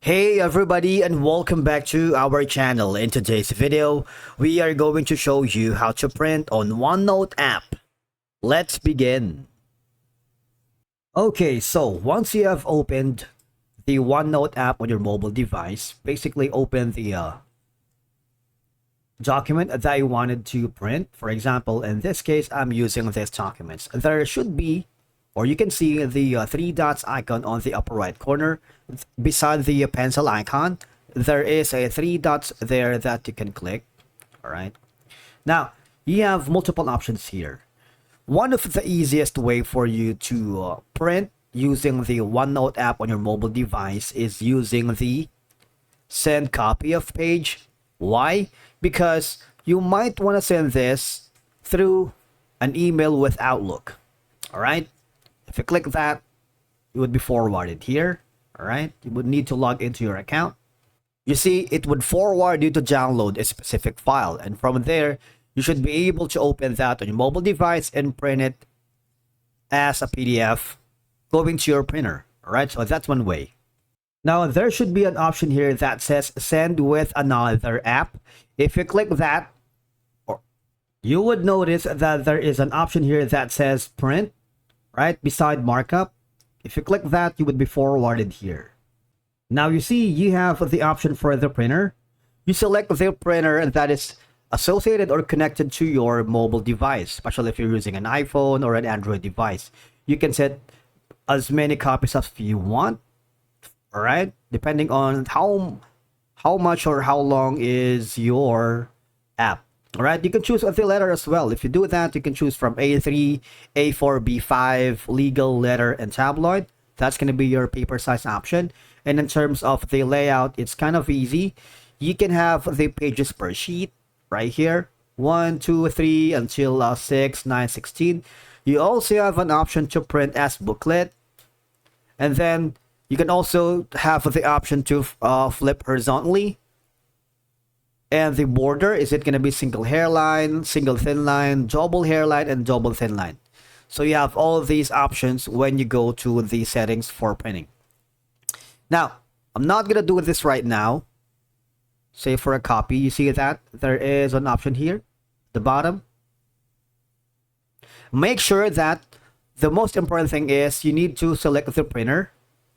Hey everybody, and welcome back to our channel. In today's video, we are going to show you how to print on OneNote app. Let's begin. Okay, so once you have opened the OneNote app on your mobile device, basically open the document that you wanted to print. For example, in this case, I'm using this documents. There should be, or you can see the three dots icon on the upper right corner. Beside the pencil icon, there is a three dots there that you can click. All right. Now, you have multiple options here. One of the easiest way for you to print using the OneNote app on your mobile device is using the send copy of page. Why? Because you might want to send this through an email with Outlook. All right. If you click that, it would be forwarded here. All right. You would need to log into your account. You see, it would forward you to download a specific file. And from there, you should be able to open that on your mobile device and print it as a PDF going to your printer. All right. So that's one way. Now, there should be an option here that says send with another app. If you click that, you would notice that there is an option here that says print, right beside markup. If you click that, you would be forwarded here. Now you see you have the option for the printer. You select the printer that is associated or connected to your mobile device, especially if you're using an iPhone or an Android device. You can set as many copies as you want. All right, depending on how much or how long is your app. All right, you can choose the letter as well. If you do that, you can choose from A3, A4, B5, legal, letter, and tabloid. That's going to be your paper size option. And in terms of the layout, it's kind of easy. You can have the pages per sheet right here. 1, 2, 3 until 6, 9, 16. You also have an option to print as booklet. And then you can also have the option to flip horizontally. And the border, is it going to be single hairline, single thin line, double hairline, and double thin line? So you have all of these options when you go to the settings for printing. Now, I'm not going to do this right now. Say for a copy, you see that there is an option here, the bottom. Make sure that the most important thing is you need to select the printer.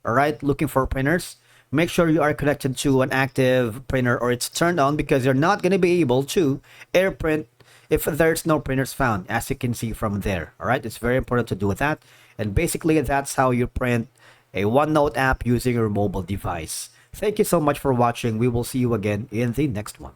All right, looking for printers. Make sure you are connected to an active printer or it's turned on, because you're not going to be able to air print if there's no printers found, as you can see from there. All right, it's very important to do that. And basically, that's how you print a OneNote app using your mobile device. Thank you so much for watching. We will see you again in the next one.